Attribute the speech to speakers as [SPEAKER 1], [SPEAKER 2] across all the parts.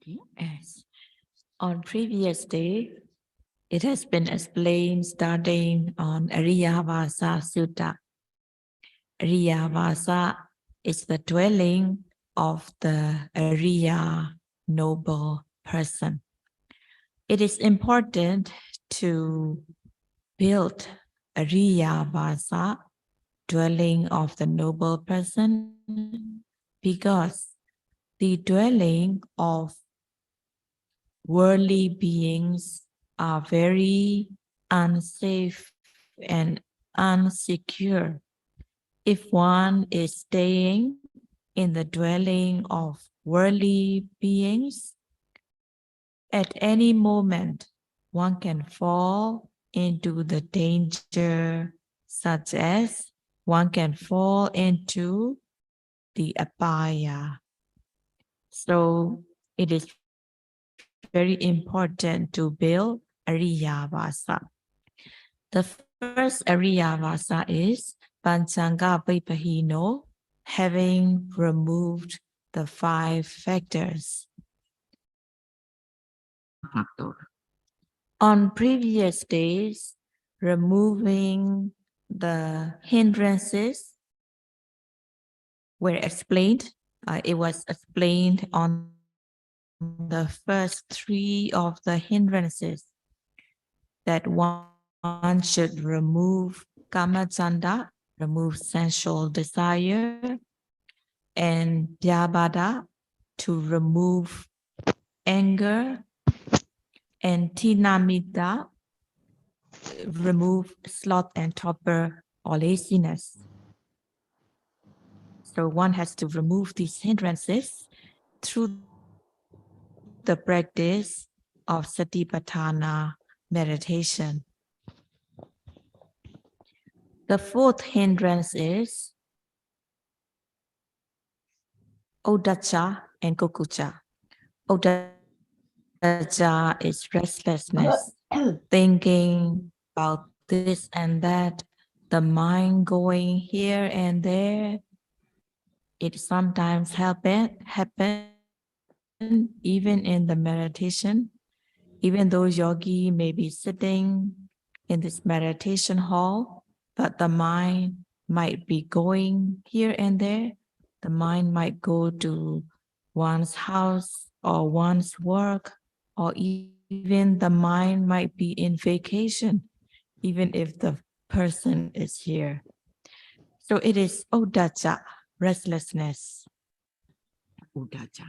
[SPEAKER 1] Yes. On previous day, it has been explained starting on Ariyavāsa Sutta. Ariyavāsa is the dwelling of the Ariya noble person. It is important to build Ariyavāsa, dwelling of the noble person, because the dwelling of worldly beings are very unsafe and unsecure. If one is staying in the dwelling of worldly beings, at any moment one can fall into the danger, such as one can fall into the apaya. So it is very important to build Ariyavāsa. The first Ariyavāsa is Pancanga Vipahino, having removed the 5 factors. On previous days, removing the hindrances were explained. It was explained on the first 3 of the hindrances, that one should remove kamachanda, remove sensual desire, and vyabhada, to remove anger, and tinamita, remove sloth and torpor or laziness. So one has to remove these hindrances through the practice of satipatthana meditation. The 4th hindrance is Uddacha and Kukucha. Uddacha is restlessness, thinking about this and that, the mind going here and there. It sometimes happen even in the meditation. Even though yogi may be sitting in this meditation hall, but the mind might be going here and there. The mind might go to one's house or one's work, or even the mind might be in vacation, even if the person is here. So it is uddacha, restlessness. Uddacha.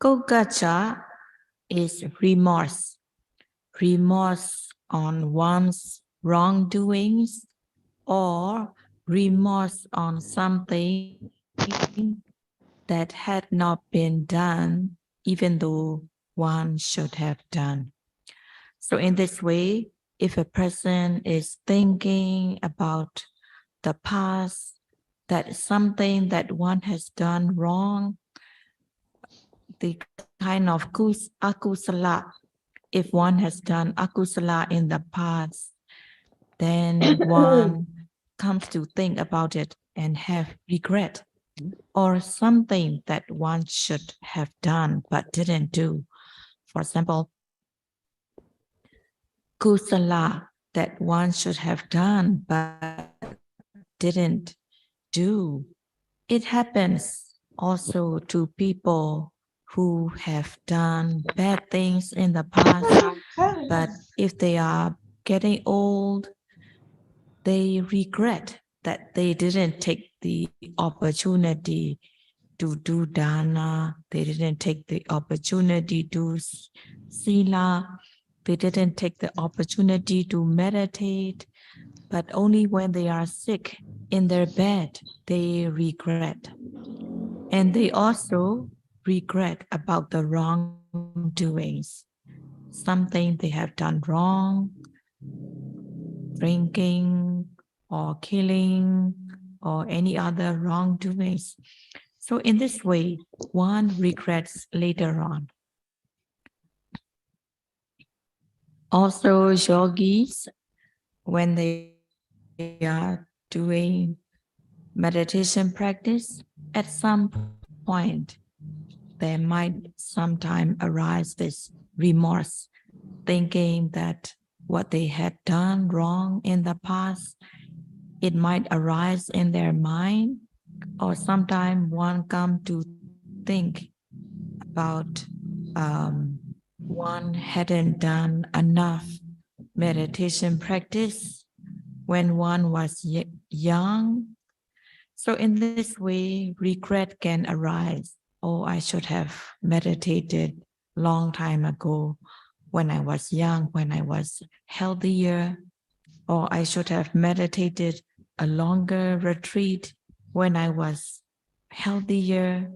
[SPEAKER 1] Kukucha is remorse. Remorse on one's wrongdoings, or remorse on something that had not been done, even though one should have done. So in this way, if a person is thinking about the past, that something that one has done wrong, the kind of akusala, if one has done akusala in the past, then one comes to think about it and have regret, or something that one should have done but didn't do. For example, kusala that one should have done but didn't do. It happens also to people who have done bad things in the past, but if they are getting old, they regret that they didn't take the opportunity to do dana, they didn't take the opportunity to sila, they didn't take the opportunity to meditate, but only when they are sick in their bed, they regret. And they also regret about the wrongdoings, something they have done wrong, drinking or killing or any other wrongdoings. So in this way, one regrets later on. Also, yogis, when they are doing meditation practice, at some point, there might sometime arise this remorse, thinking that what they had done wrong in the past, it might arise in their mind, or sometime one come to think about one hadn't done enough meditation practice when one was young. So in this way, regret can arise. Oh, I should have meditated long time ago when I was young, when I was healthier, or I should have meditated a longer retreat when I was healthier,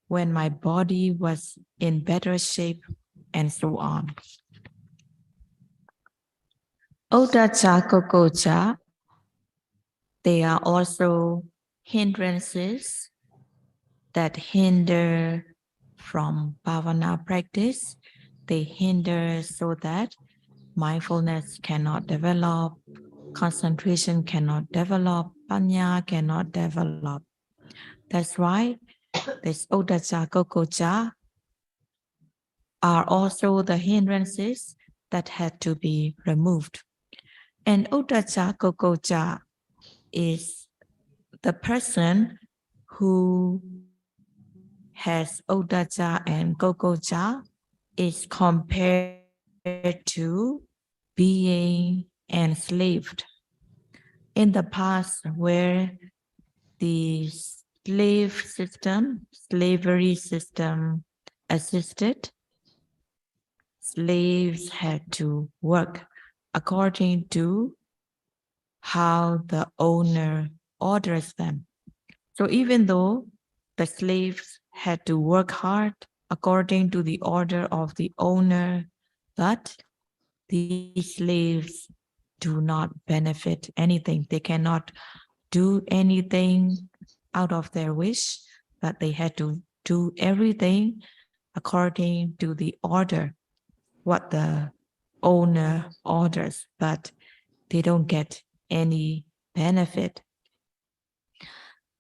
[SPEAKER 1] when my body was in better shape, and so on. Odacha kokocha, they are also hindrances that hinder from bhavana practice. They hinder so that mindfulness cannot develop, concentration cannot develop, panya cannot develop. That's why this odacha kokocha are also the hindrances that had to be removed. And odacha kokocha is the person who has odacha and kokocha is compared to being enslaved. In the past, where the slavery system existed, slaves had to work according to how the owner orders them. So even though the slaves had to work hard according to the order of the owner, but these slaves do not benefit anything. They cannot do anything out of their wish, but they had to do everything according to the order, what the owner orders, but they don't get any benefit.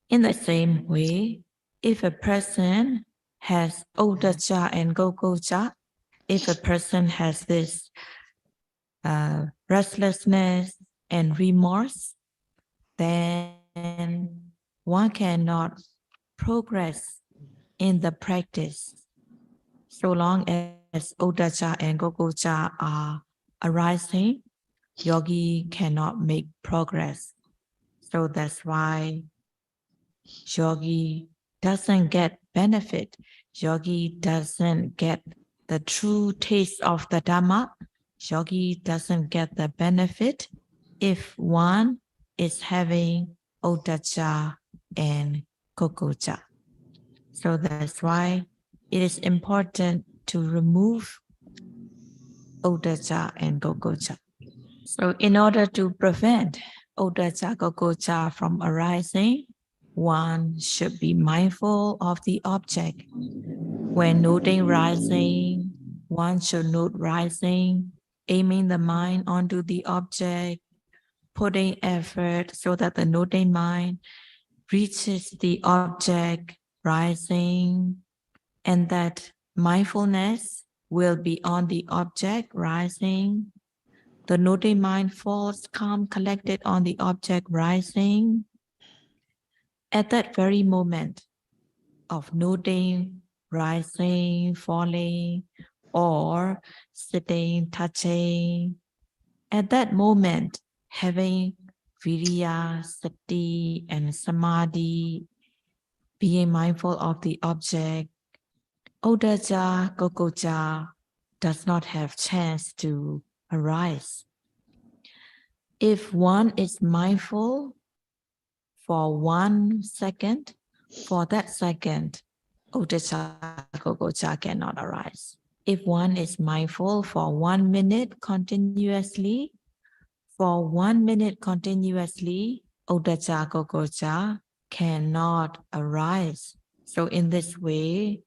[SPEAKER 1] In the same way, if a person has odacha and gokocha, if a person has this restlessness and remorse, then one cannot progress in the practice. So long as odacha and gokocha are arising, yogi cannot make progress. So that's why yogi doesn't get benefit. Yogi doesn't get the true taste of the Dhamma. Yogi doesn't get the benefit if one is having odacha and kokocha. So that's why it is important to remove odacha and kokocha. So in order to prevent odacha kokocha from arising, one should be mindful of the object. When noting rising, one should note rising, aiming the mind onto the object, putting effort so that the noting mind reaches the object rising, and that mindfulness will be on the object rising. The noting mind falls calm, collected on the object rising. At that very moment of noting, rising, falling, or sitting, touching, at that moment, having viriya, sati, and samadhi, being mindful of the object, odacha, kokocha does not have chance to arise. If one is mindful for 1 second, for that second, odacha, kokocha cannot arise. If one is mindful for 1 minute continuously, for 1 minute continuously, odacha, kokocha cannot arise. So in this way,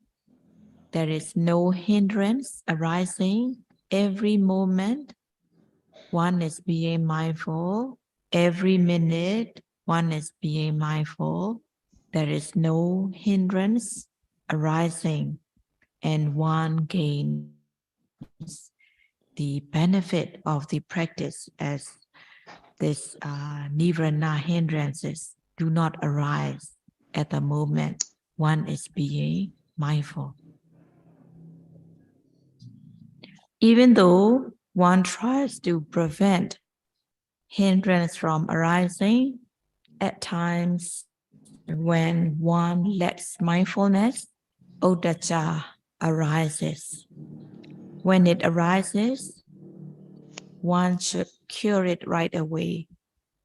[SPEAKER 1] there is no hindrance arising. Every moment, one is being mindful. Every minute, one is being mindful. There is no hindrance arising, and one gains the benefit of the practice as this nirvana hindrances do not arise at the moment one is being mindful. Even though one tries to prevent hindrance from arising, at times when one lacks mindfulness, uddhacca arises. When it arises, one should cure it right away.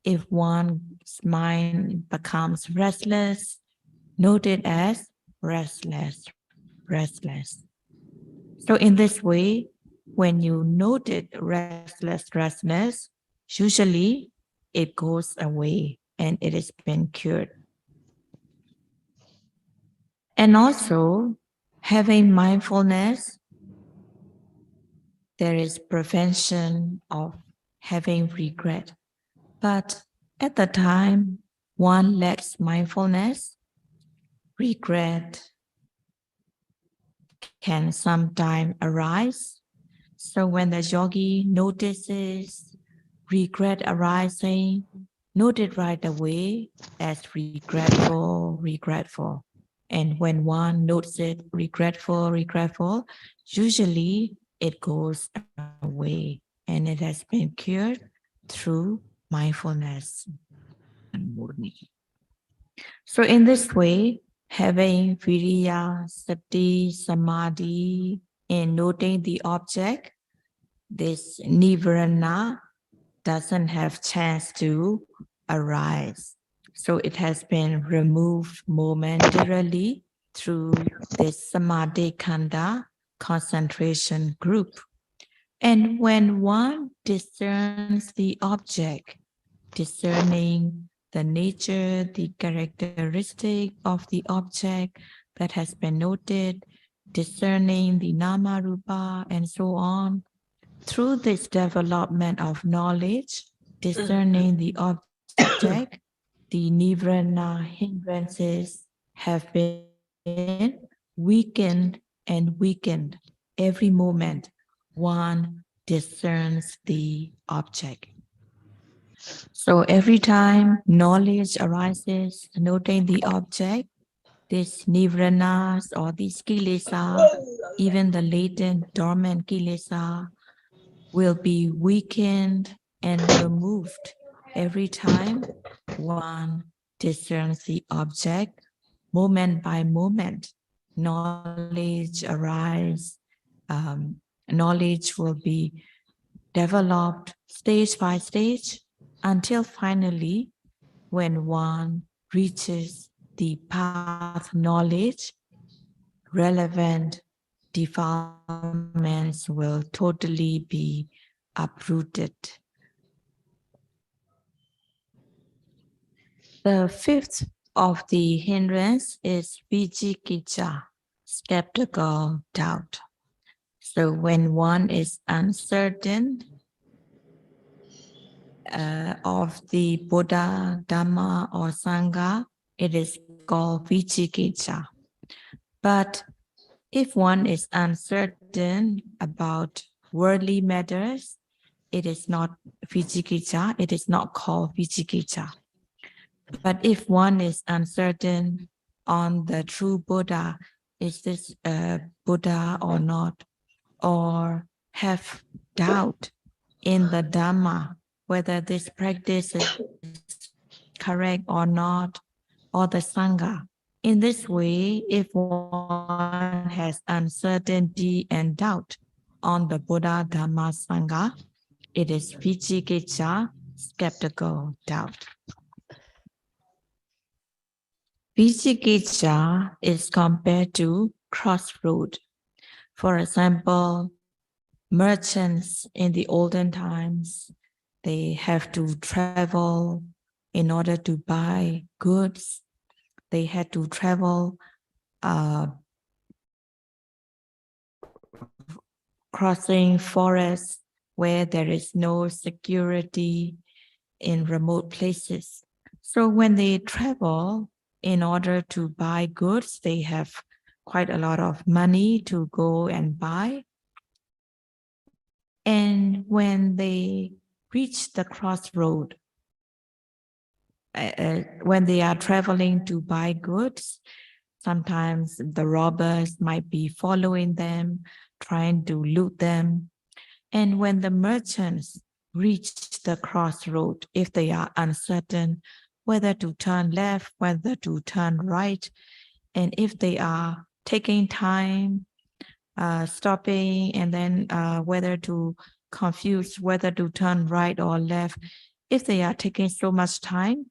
[SPEAKER 1] If one's mind becomes restless, note it as restless, restless. So in this way, when you note it restless, usually it goes away and it has been cured. And also, having mindfulness, there is prevention of having regret. But at the time one lacks mindfulness, regret can sometimes arise. So when the yogi notices regret arising, note it right away as regretful, regretful. And when one notes it regretful, regretful, usually it goes away and it has been cured through mindfulness and mudni. So in this way, having viriya, sati, samadhi, and noting the object, this nirvana doesn't have chance to arise. So it has been removed momentarily through this samadhi khanda concentration group. And when one discerns the object, discerning the nature, the characteristic of the object that has been noted, discerning the nama rupa and so on, through this development of knowledge, discerning the object, the nirvana hindrances have been weakened and weakened. Every moment one discerns the object. So every time knowledge arises, noting the object, these nirvanas or these kilesa, even the latent dormant kilesa, will be weakened and removed every time one discerns the object. Moment by moment, knowledge arise, knowledge will be developed stage by stage until finally when one reaches the path knowledge, relevant defilements will totally be uprooted. The fifth of the hindrance is vicikicca, skeptical doubt. So when one is uncertain of the Buddha, Dhamma, or Sangha, it is called vicikicca. But if one is uncertain about worldly matters, it is not vicikicca, it is not called vicikicca. But if one is uncertain on the true Buddha, is this a Buddha or not, or have doubt in the Dhamma, whether this practice is correct or not, or the Sangha. In this way, if one has uncertainty and doubt on the Buddha, Dhamma, Sangha, it is vicikicca, skeptical doubt. Vicikicca is compared to crossroad. For example, merchants in the olden times, they have to travel in order to buy goods. They had to travel crossing forests where there is no security in remote places. So when they travel in order to buy goods, they have quite a lot of money to go and buy. And when they reach the crossroad, when they are traveling to buy goods, sometimes the robbers might be following them, trying to loot them. And when the merchants reach the crossroad, if they are uncertain whether to turn left, whether to turn right, and if they are taking time, stopping, and then whether to confuse whether to turn right or left, if they are taking so much time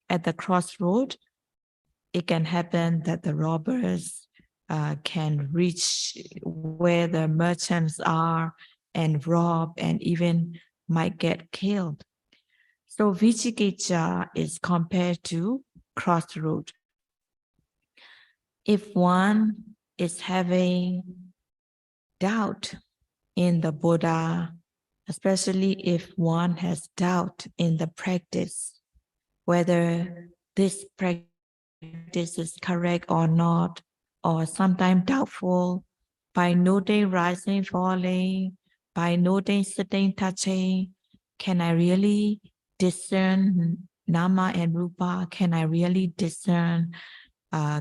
[SPEAKER 1] at the crossroad, it can happen that the robbers can reach where the merchants are and rob and even might get killed. So Vicikicca is compared to crossroad. If one is having doubt in the Buddha, especially if one has doubt in the practice, whether this practice is correct or not, or sometimes doubtful, by noting rising, falling, by noting sitting, touching, can I really discern nama and rupa? Can I really discern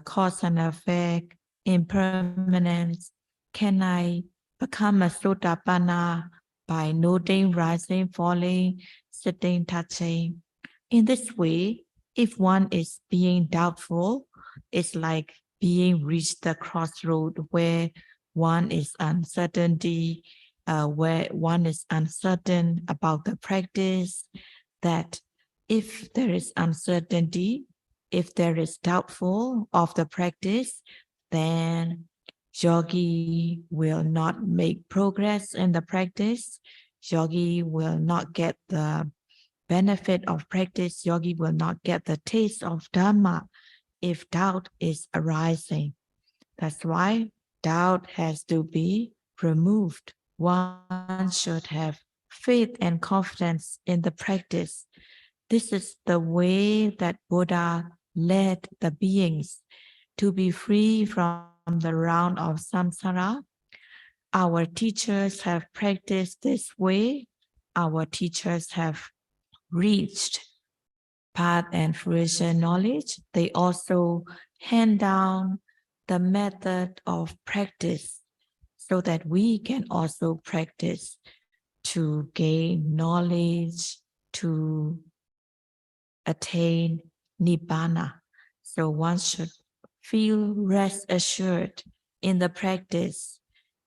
[SPEAKER 1] cause and effect, impermanence? Can I become a sotapanna by noting rising, falling, sitting, touching? In this way, if one is being doubtful, it's like being reached the crossroad where one is uncertainty, where one is uncertain about the practice, that if there is uncertainty, if there is doubtful of the practice, then yogi will not make progress in the practice. Yogi will not get the benefit of practice. Yogi will not get the taste of Dhamma if doubt is arising. That's why doubt has to be removed. One should have faith and confidence in the practice. This is the way that Buddha led the beings to be free from the round of samsara. Our teachers have practiced this way. Our teachers have reached path and fruition knowledge. They also hand down the method of practice so that we can also practice to gain knowledge, to attain nibbana. So one should feel rest assured in the practice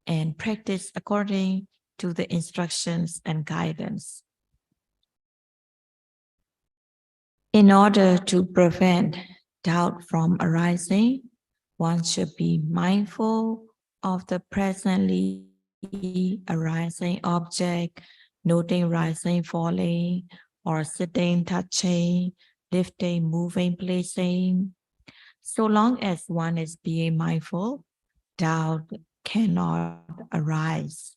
[SPEAKER 1] and practice according to the instructions and guidance. In order to prevent doubt from arising, one should be mindful of the presently arising object, noting rising, falling, or sitting, touching, lifting, moving, placing. So long as one is being mindful, doubt cannot arise.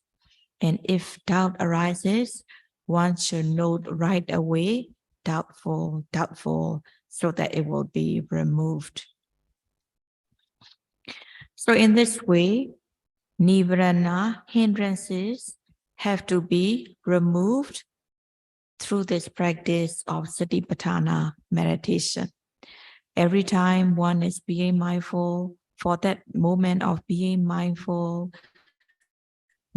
[SPEAKER 1] And if doubt arises, one should note right away, doubtful, doubtful, so that it will be removed. So in this way, nivarana, hindrances, have to be removed through this practice of satipatthana meditation. Every time one is being mindful, for that moment of being mindful,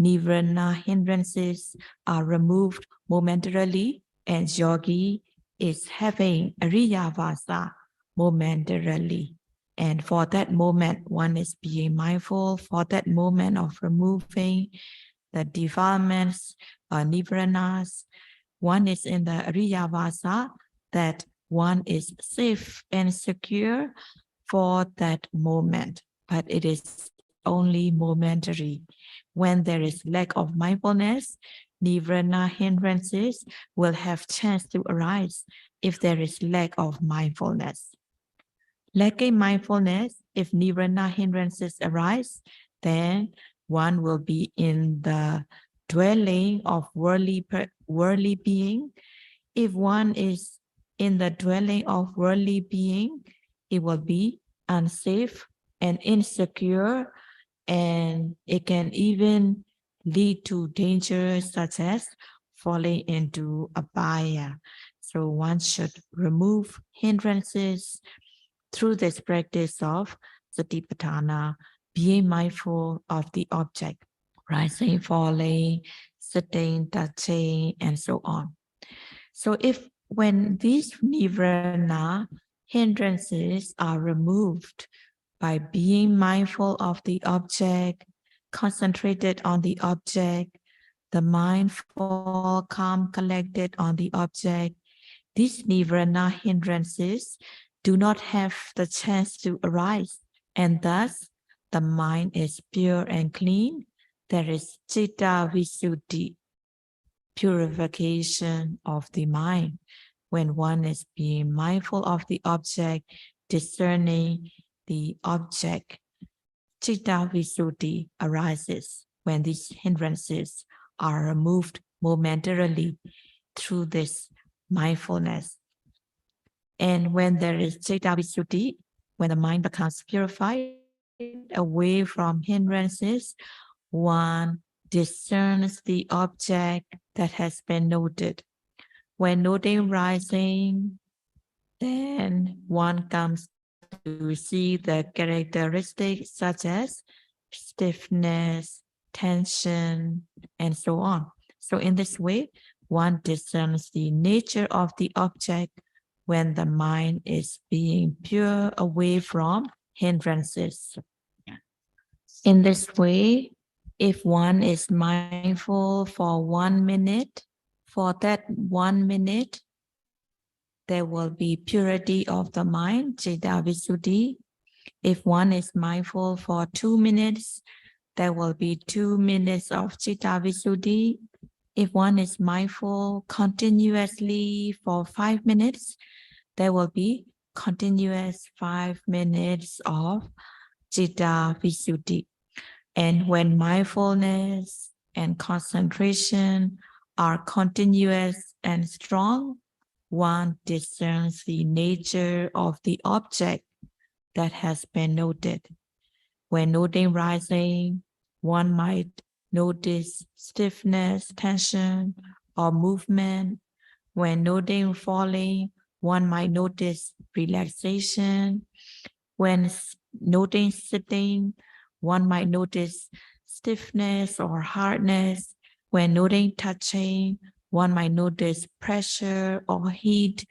[SPEAKER 1] nivarana, hindrances are removed momentarily, and yogi is having Ariyavāsa momentarily. And for that moment, one is being mindful. For that moment of removing the defilements, nivaranas, one is in the Ariyavāsa, that one is safe and secure for that moment, but it is only momentary. When there is lack of mindfulness, nivarana hindrances will have chance to arise if there is lack of mindfulness. Lacking mindfulness, if nivarana hindrances arise, then one will be in the dwelling of worldly being. If one is in the dwelling of worldly being, it will be unsafe and insecure, and it can even lead to dangers such as falling into abaya. So one should remove hindrances through this practice of satipatthana, being mindful of the object, rising, falling, sitting, touching, and so on. So if when these nirvana hindrances are removed by being mindful of the object, concentrated on the object, the mindful, calm, collected on the object, these nirvana hindrances do not have the chance to arise, and thus the mind is pure and clean. There is citta visuddhi, purification of the mind. When one is being mindful of the object, discerning the object, citta visuddhi arises when these hindrances are removed momentarily through this mindfulness. And when there is citta visuddhi, when the mind becomes purified away from hindrances, one discerns the object that has been noted. When noting rising, then one comes to see the characteristics such as stiffness, tension, and so on. So in this way, one discerns the nature of the object when the mind is being pure away from hindrances. In this way, if one is mindful for 1 minute, for that 1 minute, there will be purity of the mind, citta visuddhi. If one is mindful for 2 minutes, there will be 2 minutes of citta visuddhi. If one is mindful continuously for 5 minutes, there will be continuous 5 minutes of citta visuddhi. And when mindfulness and concentration are continuous and strong, one discerns the nature of the object that has been noted. When noting rising, one might notice stiffness, tension, or movement. When noting falling, one might notice relaxation. When noting sitting, one might notice stiffness or hardness. When noting touching, one might notice pressure or heat.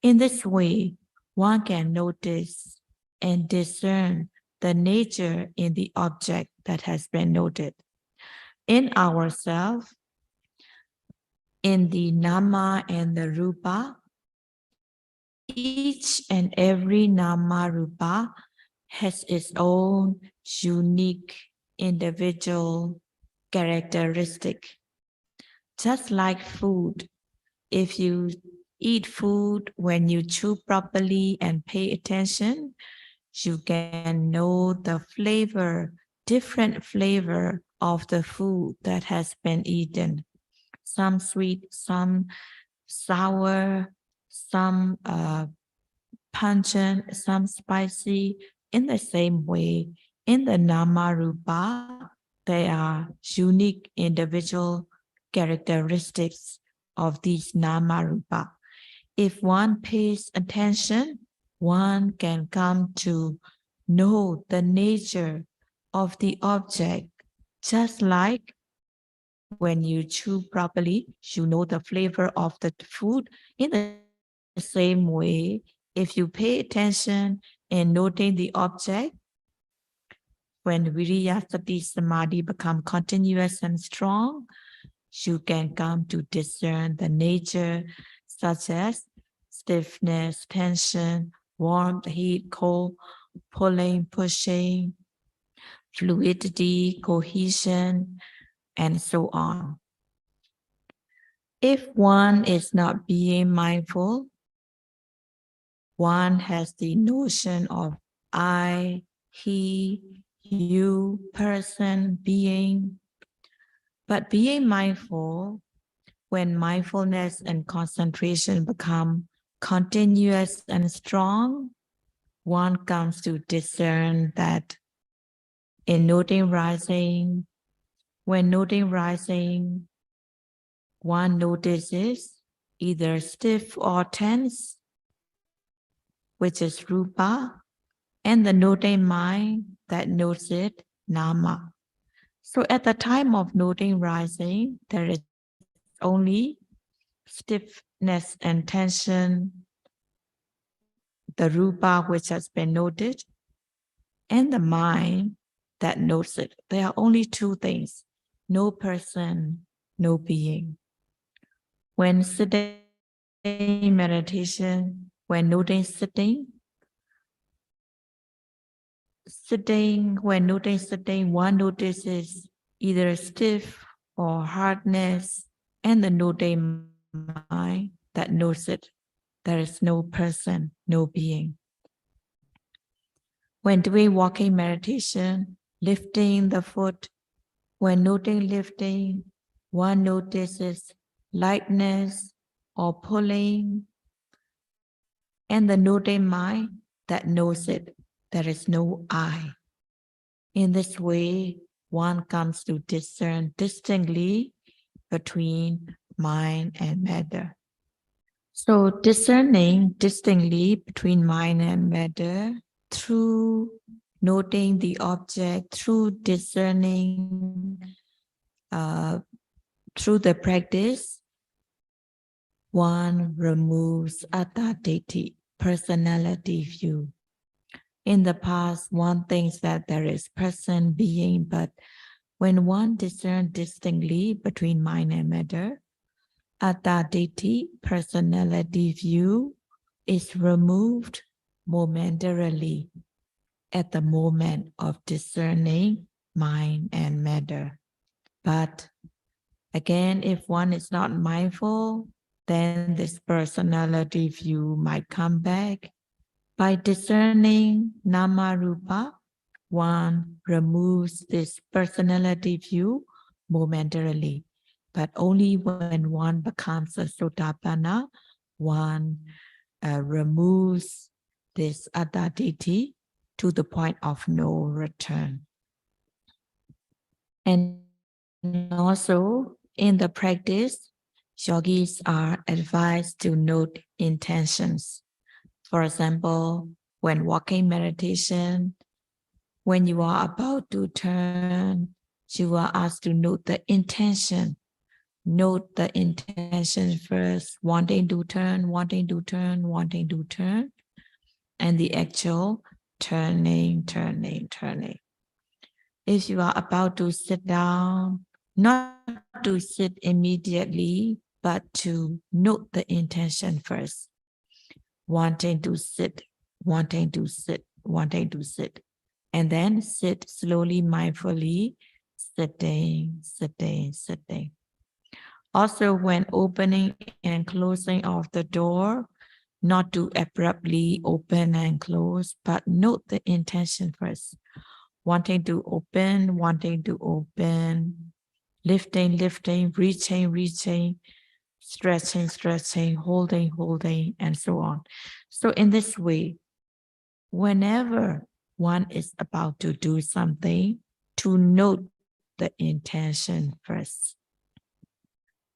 [SPEAKER 1] In this way, one can notice and discern the nature in the object that has been noted. In ourselves, in the nama and the rupa, each and every nama rupa has its own unique individual characteristic. Just like food, if you eat food when you chew properly and pay attention, you can know the flavor, different flavor of the food that has been eaten. Some sweet, some sour, some pungent, some spicy. In the same way, in the nama rupa, there are unique individual characteristics of these nama rupa. If one pays attention, one can come to know the nature of the object, just like when you chew properly, you know the flavor of the food. In the same way, if you pay attention in noting the object, when Viriya Sati Samadhi become continuous and strong, you can come to discern the nature such as stiffness, tension, warmth, heat, cold, pulling, pushing, fluidity, cohesion, and so on. If one is not being mindful, one has the notion of I, he, you, person, being. But being mindful, when mindfulness and concentration become continuous and strong, one comes to discern that in noting rising, when noting rising, one notices either stiff or tense, which is rupa, and the noting mind that notes it, nama. So at the time of noting rising, there is only stiffness and tension, the rupa which has been noted, and the mind that notes it. There are only two things, no person, no being. When sitting meditation, when noting when noting sitting, one notices either stiff or hardness, and the noting mind that knows it. There is no person, no being. When doing walking meditation, lifting the foot, when noting lifting, one notices lightness or pulling, and the noting mind that knows it. There is no I. In this way, one comes to discern distinctly between mind and matter. So discerning distinctly between mind and matter through noting the object, through discerning, through the practice, one removes atta ditti, personality view. In the past, one thinks that there is person, being, but when one discerns distinctly between mind and matter, atta ditti, personality view, is removed momentarily at the moment of discerning mind and matter. But again, if one is not mindful, then this personality view might come back. By discerning nama rupa, one removes this personality view momentarily. But only when one becomes a Sotapanna, one removes this atta ditti to the point of no return. And also in the practice, yogis are advised to note intentions. For example, when walking meditation, when you are about to turn, you are asked to note the intention. Note the intention first, wanting to turn, wanting to turn, wanting to turn, and the actual turning, turning, turning. If you are about to sit down, not to sit immediately, but to note the intention first. Wanting to sit, wanting to sit, wanting to sit. And then sit slowly, mindfully, sitting, sitting, sitting. Also, when opening and closing of the door, not to abruptly open and close, but note the intention first. Wanting to open, lifting, lifting, reaching, reaching, stretching, stretching, holding, holding, and so on. So in this way, whenever one is about to do something, to note the intention first.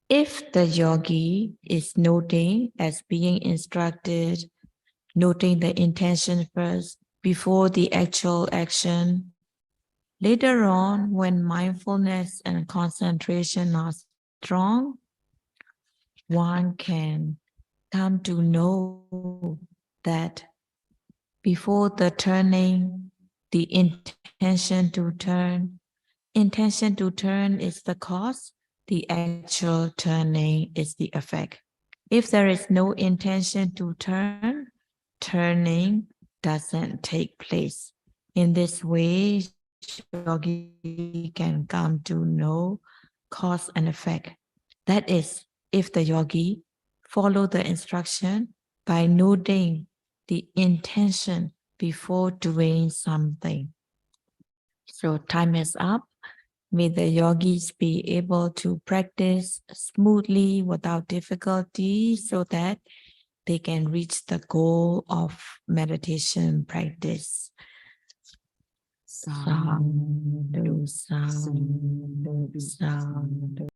[SPEAKER 1] If the yogi is noting as being instructed, noting the intention first before the actual action, later on, when mindfulness and concentration are strong, one can come to know that before the turning, the intention to turn is the cause, the actual turning is the effect. If there is no intention to turn, turning doesn't take place. In this way, yogi can come to know cause and effect. That is, if the yogi follow the instruction by noting the intention before doing something. So time is up. May the yogis be able to practice smoothly without difficulty so that they can reach the goal of meditation practice. Sadhu, sadhu, sadhu.